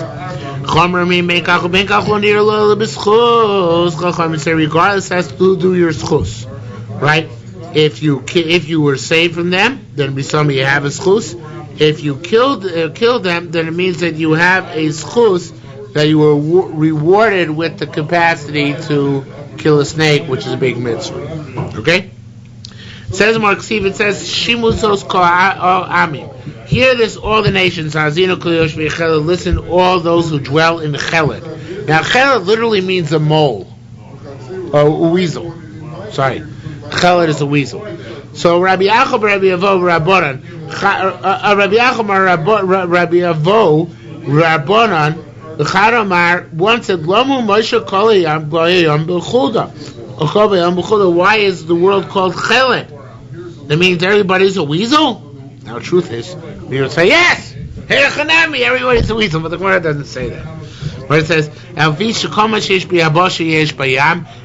Regardless, has to do your schus. Right? If you were saved from them, then be somebody you have a schus. If you killed them, then it means that you have a schus, that you were rewarded with the capacity to kill a snake, which is a big mitzvah. Okay? It says Mark Steve, it says Shimusos Amim. Hear this, all the nations. Listen, all those who dwell in Cheled. Now, Cheled literally means a mole, or a weasel. Sorry, Cheled is a weasel. So Rabbi Yaakov, Rabbi Avo, Rabbanan, Rabbi Yaakov, Rabbi Avo, Rabbanan, the Charamar once said, "Lamu Moshe Koliyam Goyam B'Chuda." Why is the world called Cheled? That means everybody's a weasel. Now, the truth is, we would say yes. Hey, Chanami, everybody's a weasel, but the Gemara doesn't say that. But it says,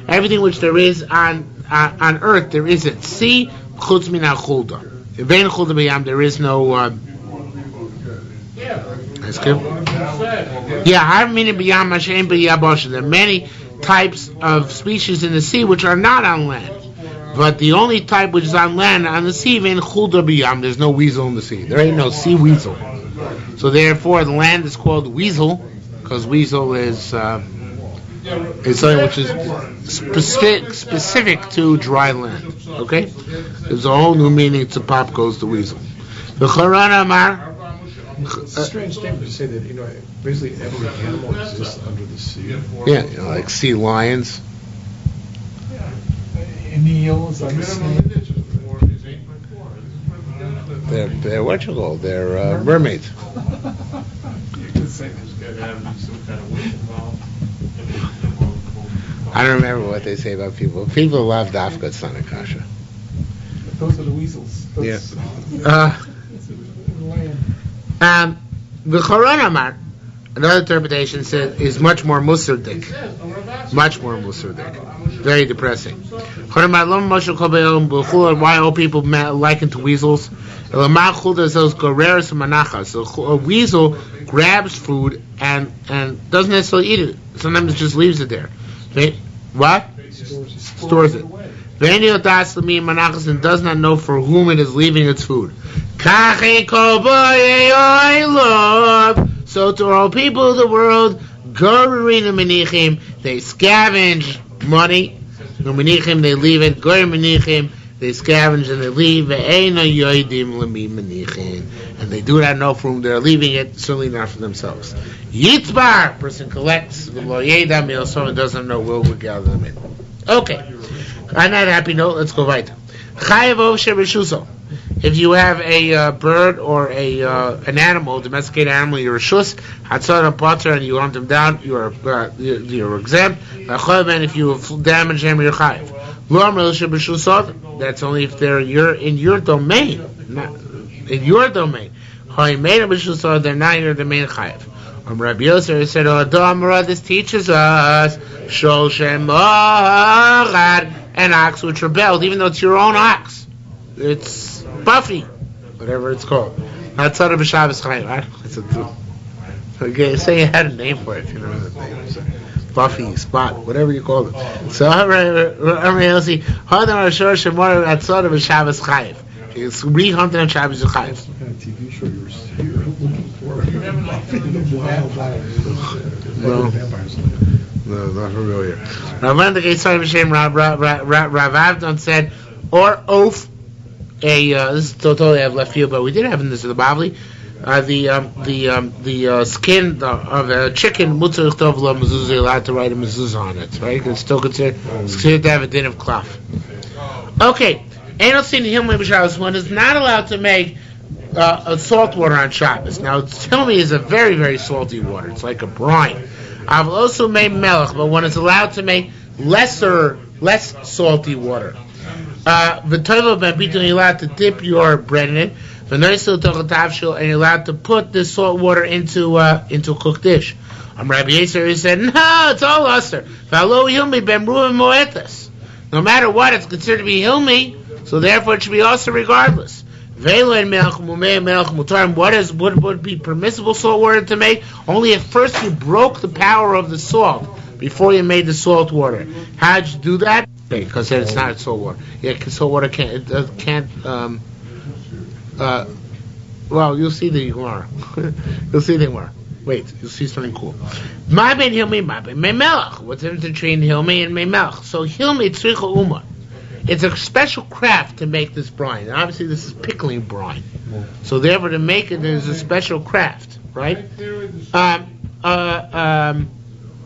everything which there is on earth, there is at sea. Chutz min ha'chulda. Vein chulda b'yam, there is no. That's good. Yeah, harmina b'yam mashein b'yabosha. There are many types of species in the sea which are not on land. But the only type which is on land, on the sea, vein chulda b'yam. There's no weasel in the sea. There ain't no sea weasel. So therefore, the land is called weasel, because weasel is something which is specific to dry land. Okay? There's a whole new meaning to pop goes the weasel. The Quran Amar. It's a strange statement to say that, basically every animal exists under the sea. Yeah, like sea lions. Eels, They're what you call? They're mermaids. You could say that. I don't remember what they say about people. People love Dafka, it's not a kasha. Those are the weasels. Yeah. The Quran Amar, another interpretation says, is much more musardik. Much more musardik. Very depressing. Why all people liken to weasels? So a weasel grabs food and doesn't necessarily eat it. Sometimes it just leaves it there. What? Stores it. And does not know for whom it is leaving its food. So to all people of the world, they scavenge money. They leave it. They scavenge and they leave. And they do not know for whom they're leaving it, certainly not for themselves. Yitzbar, person collects, someone doesn't know, will gather them in. Okay. On that happy note, let's go weiter. if you have a bird or an animal, domesticated animal, you're a shus, hatzara butter, and you hunt them down, you're exempt. And if you damage them, you're chayiv. That's only if they're in your domain, not in your domain. They're not in your domain chayiv. Rabbi Yosef said, this teaches us an ox which rebelled, even though it's your own ox. It's Buffy, whatever it's called. That's sort of a Shabbos Chaim, right? Okay, say you had a name for it, if you know what name is. Buffy, Spot, whatever you call it. So, Rabbi Yosef, that's sort of a Shabbos Chaim. It's re-hunting on Shabbos Chaim. What kind of TV show you're looking for? Buffy the Wild No, not familiar. Rav Avdon said, or oaf, this is totally out of left field, but we did have in this in the Bavli, the skin of a chicken, mutzah tov lo mezuzah, allowed to write a mezuzah on it, right? It's still considered to have a din of cloth. Okay, one is not allowed to make a salt water on Shabbos. Now, Hilmi is a very, very salty water. It's like a brine. I've also made melech, but one is allowed to make less salty water. You're allowed to dip your bread in it, and you're allowed to put this salt water into a cooked dish. Rabbi Yisrael said, no, it's all usher. No matter what, it's considered to be hilmi, so therefore it should be usher regardless. What would be permissible salt water to make? Only if first you broke the power of the salt before you made the salt water. How'd you do that? Because then it's not salt water. Yeah, because salt water can't. Well, you'll see the Gemara. You'll see the Gemara. Wait, you'll see something cool. Ma ben hilmi, ma ben melech. What's the difference between hilmi and melech? So hilmi tzricha uma. It's a special craft to make this brine. And obviously, this is pickling brine. So therefore, to make it, there's a special craft, right?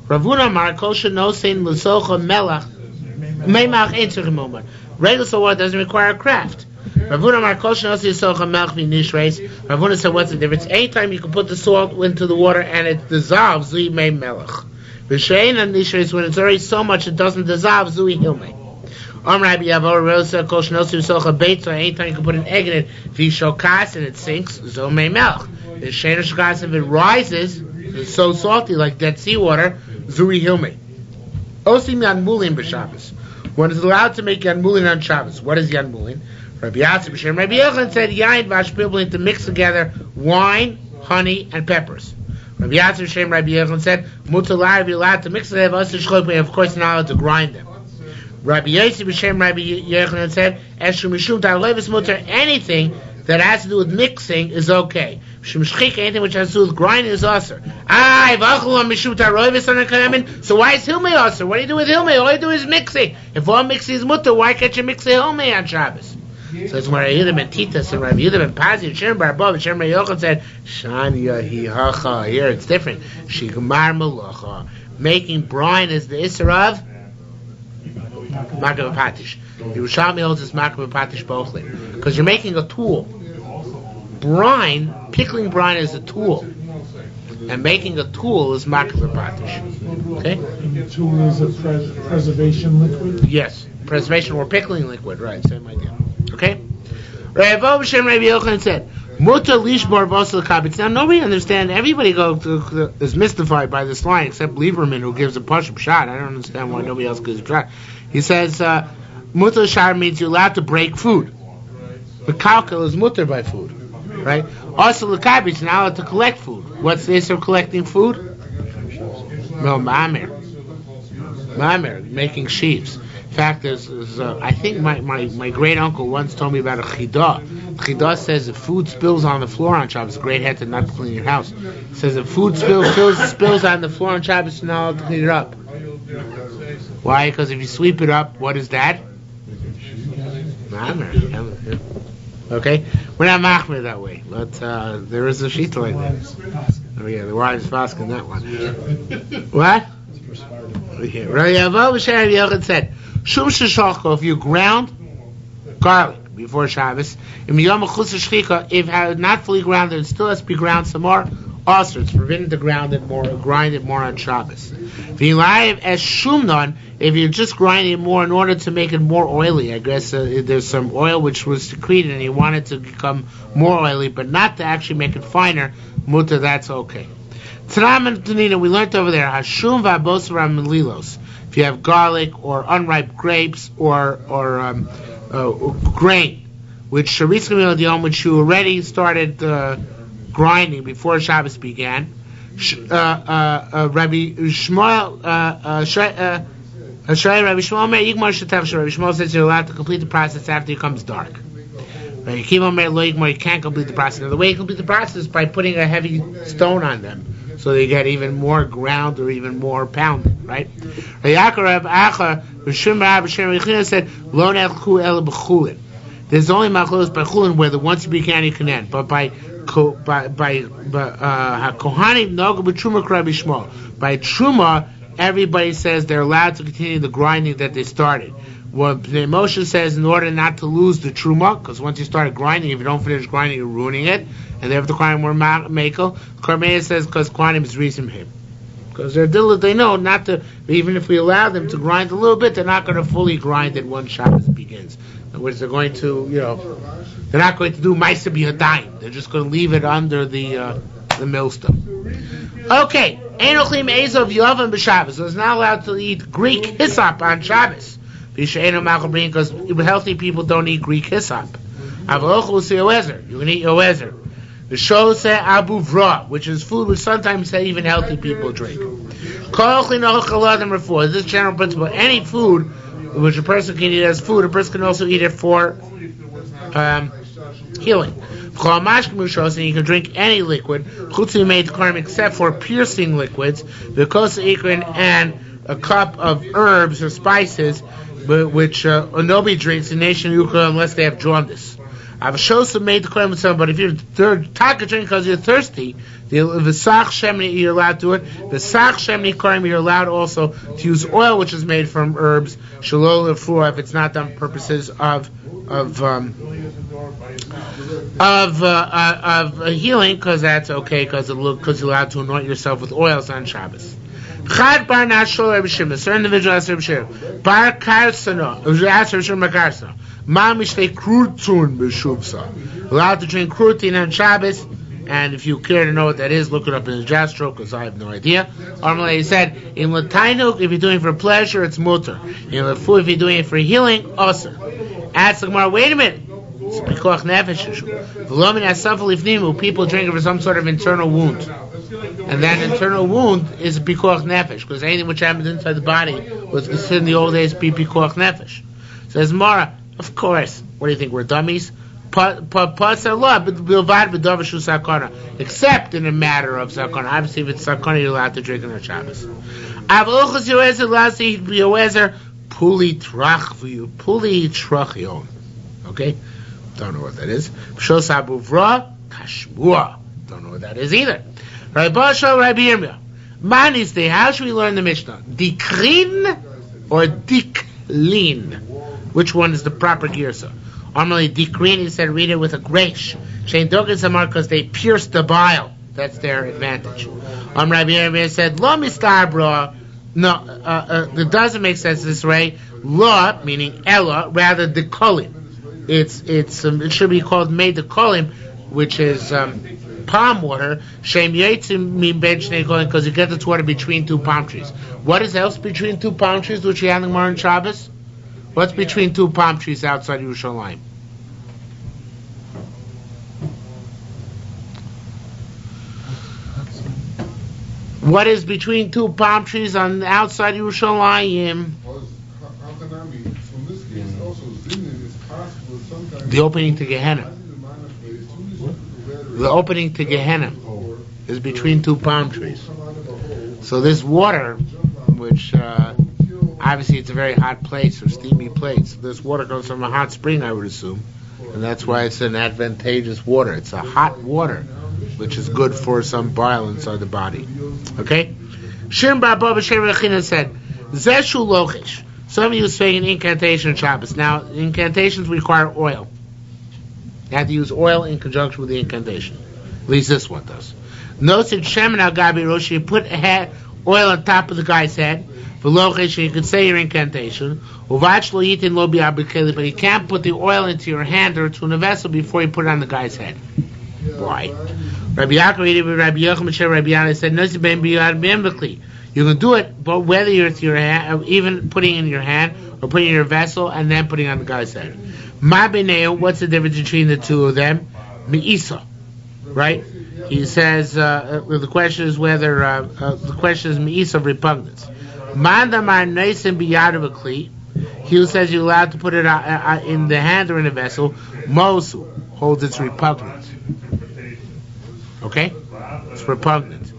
Ravuna Mar Kol Shenosein L'Socha Melech Meimach Ein Tzricha Uma. Regular salt water doesn't require a craft. Ravuna Mar Kol Shenosein L'Socha Melech V'Nishreis. Ravuna said, what's the difference? Anytime you can put the salt into the water and it dissolves, Zui Mei Melech. V'Shein and Nishreis, when it's already so much it doesn't dissolve, Zui Hilmei. Anytime you can put an egg in it, if you shokas and it sinks, Zo Mei Melech. The Shein shokas, if it rises, it's so salty like Dead Sea water, Zui Hilmei. Osim Yanmulin b'Shabbos. One is allowed to make Yanmulin on Shabbos. What is Yanmulin? Rabbi Yatsi b'Shem Rabbi Yochanan said Yain v'Ashpilblin to mix together wine, honey, and peppers. Rabbi Yatsi b'Shem Rabbi Yochanan said Mutar you're allowed to mix it. Of course, not allowed to grind them. Rabbi Yosef b'Shem Rabbi Yochanan said Eshu Mishum Ta'alevis Mutar, anything that has to do with mixing is okay. Anything which has to do with grinding is also. So why is Hilmei also? What do you do with Hilmei? All you do is mixing. If all mixing is mutter, why can't you mix the Hilmei on Shabbos? So it's where Rabbi Yehuda ben Titas and Rabbi Yehuda ben Pazi and Shem Bar Abba and Shem Rabbi Yochanan said, Shania hi hacha. Here it's different. Shigmar malacha. Making brine is the Isser of Makav Patish. Yerushalmi holds this Makav Patish bothly. Because you're making a tool. Brine, pickling brine is a tool. And making a tool is Makav Patish. Okay? And the tool is a preservation liquid? Yes. Preservation or pickling liquid, right, same idea. Okay? Rabbi Yochanan said, Muta lishmor vosel kabitz. Now nobody understands. Everybody is mystified by this line except Lieberman, who gives a push-up shot. I don't understand why nobody else gives a shot. He says muta shar means you're allowed to break food. The kalkal is mutter by food, right? Also the kabitz now allowed to collect food. What's this of collecting food? No, ma'amir, making sheaves. In fact, I think my great uncle once told me about a chidah. Chidah says if food spills on the floor on Shabbos, great head to not clean your house. It says if food spills on the floor on Shabbos, you're not allowed to clean it up. Why? Because if you sweep it up, what is that? Okay, we're not machmir that way, but there is a shita like that. Oh yeah, the wives fasting that one. What? Rabbi Yochanan said, Shum sheshachko, if you ground garlic, before Shabbos. If not fully grounded, it still has to be ground some more. Also, it's forbidden to grind it more on Shabbos. If you just grind it more in order to make it more oily, I guess there's some oil which was secreted and you want it to become more oily, but not to actually make it finer, mutter, that's okay. Tanam and Tanina, we learned over there, Hashum v'abosar melilos. If you have garlic or unripe grapes or grain, which which you already started grinding before Shabbos began. Rabbi Shmuel says you're allowed to complete the process after it becomes dark. You can't complete the process. And the way you complete the process is by putting a heavy stone on them, so they get even more ground or even more pounded, right? Said, there's only machlokes by chulin where once you began you can end, but by kohanim noga b'truma k'Rabbi Shmuel. By truma, everybody says they're allowed to continue the grinding that they started. What Moshe says, in order not to lose the truma, because once you start grinding, if you don't finish grinding, you're ruining it, and they have to grind more makel. Karmeya says because kohanim is reason him, because they know not to. Even if we allow them to grind a little bit, they're not going to fully grind it when Shabbos begins. In which they're going to, they're not going to do Ma'aseh b'Yadayim. They're just going to leave it under the millstone. Okay, Enochlim Ezov Yovam b'Shabbos. So it's not allowed to eat Greek hyssop on Shabbos. Because healthy people don't eat Greek hyssop. You can eat yoezer. The show say abu vra, which is food which sometimes even healthy people drink. This general principle: any food which a person can eat as food, a person can also eat it for healing. And you can drink any liquid, except for piercing liquids, because and a cup of herbs or spices, which nobody drinks in nation Yukra unless they have jaundice. I've shows made the claim with someone, but if you're taka drink because you're thirsty, the sach shemni you're allowed to it. The sach shemni karim you're allowed also to use oil which is made from herbs shalol lefua if it's not done for purposes of healing, because that's okay, because you're allowed to anoint yourself with oils on Shabbos. Chad bar nashol Rabbi Shimon. A certain individual asked Rabbi Shimon, bar karsano. Asked Rabbi Shimon karsano. Mamishtei krutun b'shuvsa. Allowed to drink krutin on Shabbos, and if you care to know what that is, look it up in the Jastro, because I have no idea. Armalei said, in Latainuk, if you're doing it for pleasure, it's mutter. In Lefu, if you're doing it for healing, osir. Ask the Gemara, wait a minute. It's pikuach nefesh issue. V'lomin asafel ifnimu, people drink it for some sort of internal wound. And that internal wound is a pikuach nefesh, because anything which happens inside the body was considered in the old days to be pikuach nefesh. Says Mara, of course. What do you think? We're dummies? Except in a matter of sakana. Obviously, if it's sakana, you're allowed to drink in the Shabbos. Puli trachion. Okay? Don't know what that is. Shos abuvra kashmua. Don't know what that is either. Rabbi Yirmiyah. Manisde, how should we learn the Mishnah? Dikrin or diklin? Which one is the proper girsa? Normally, dikrin, he said, read it with a grace. Shein dogen samar, because they pierce the bile. That's their advantage. Rabbi Yirmiyah said, lo mistar bra. No, it doesn't make sense this way. La, meaning ella, rather dikolim. It should be called made dikolim, which is palm water. Shem yetzim mi ben shnei kolim, because you get this water between two palm trees. What is else between two palm trees, which you have in the Gemara on Shabbos? What's between two palm trees outside Yerushalmi? What is between two palm trees on outside Yerushalmi? The opening to Gehenna. The opening to Gehenna is between two palm trees. So this water, which obviously it's a very hot place or steamy place. This water comes from a hot spring, I would assume, and that's why it's an advantageous water. It's a hot water, which is good for some bile inside the body. Okay? Shim Baba B'Shem Rechina said, Zeshu Lochish. Some of you saying incantation on Shabbos. Now, incantations require oil. You have to use oil in conjunction with the incantation. At least this one does. Noted shemen al gabi rosh. You put oil on top of the guy's head. You could say your incantation. But you can't put the oil into your hand or to a vessel before you put it on the guy's head. Why? Rabbi Yaakov, Rabbi Yochanan, Rabbi Yana said, you can do it, but whether it's your hand, even putting it in your hand or putting it in your vessel and then putting it on the guy's head. What's the difference between the two of them? Me'isa, right? He says the question is whether the question is me'isa of repugnance. He who says you're allowed to put it in the hand or in a vessel, Mosu holds it's repugnant. Okay? It's repugnant.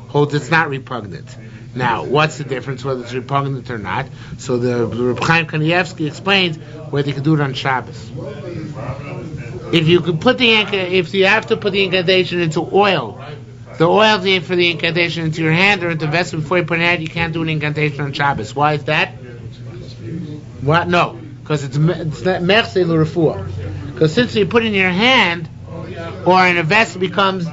Holds it's not repugnant. Now, what's the difference whether it's repugnant or not? So the Reb Chaim Kanievsky explains whether you can do it on Shabbos. If you have to put the incantation into oil, the oil for the incantation into your hand or into the vessel before you put it in your hand, you can't do an incantation on Shabbos. Why is that? What? No, because it's not merse l'refuah. Because since you put it in your hand or in a vessel, becomes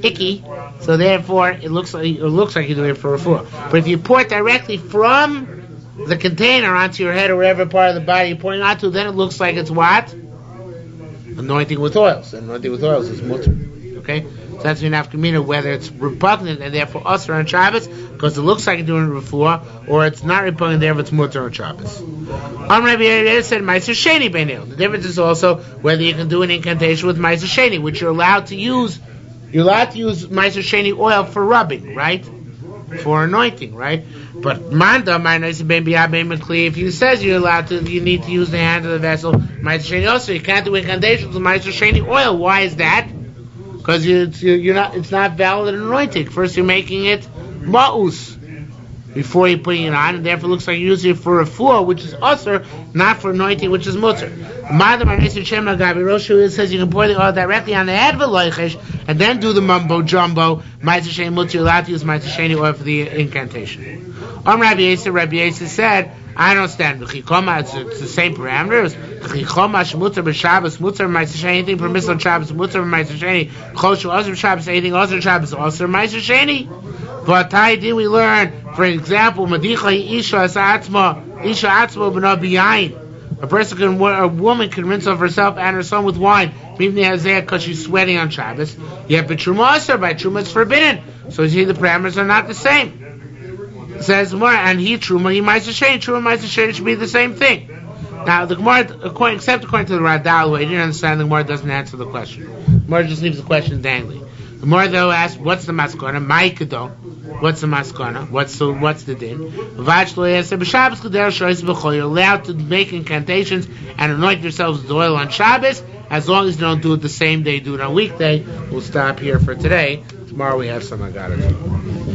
icky, so therefore it looks like you're doing it for refuah. But if you pour it directly from the container onto your head or whatever part of the body you're pouring onto, then it looks like it's what? Anointing with oils. Anointing with oils is mutter. Okay? So that's an afkamina, whether it's repugnant and therefore usher on Shabbos, because it looks like you're doing refuah, or it's not repugnant, therefore it's mutter on Shabbos. Rabbi Yehuda said, Ma'aser Sheni beinil. The difference is also whether you can do an incantation with Ma'aser Sheni, which you're allowed to use. You're allowed to use Ma'aser Sheni oil for rubbing, right? For anointing, right? But Manda, if you says you're allowed to, you need to use the hand of the vessel. Ma'aser Sheni also, you can't do incantations with Ma'aser Sheni oil. Why is that? Because it's not valid anointing. First, you're making it ma'us before you're putting it on, and therefore it looks like you're using it for refuah, which is usher, not for anointing, which is mutter. Roshu says you can pour the oil directly on the head of a loichesh, and then do the mumbo jumbo. Ma'aser Sheni mutter, you're allowed to use Ma'aser Sheni oil for the incantation. Rabbi Yosef said, I don't stand. It's the same parameters. Anything permissible on Shabbos, mutter Ma'aser Sheni. Choshu also Shabbos, anything also Shabbos, also Ma'aser Sheni. But did we learn, for example, a woman can rinse off herself and her son with wine, because she's sweating on Shabbos. Yet, but Truma also, by Truma it's forbidden. So you see, the parameters are not the same. It says more, and Truma, he Ma'aser Sheni. Truma, Ma'aser Sheni should be the same thing. Now, the Gemara, except according to the Radal, who didn't understand, the Gemara doesn't answer the question. The Gemara just leaves the question dangling. The Gemara though asks, what's the maskana? Ma'ikado. What's the maskana? What's the din? You're allowed to make incantations and anoint yourselves with oil on Shabbos, as long as you don't do it the same day, do it on weekday. We'll stop here for today. Tomorrow we have some Agadah.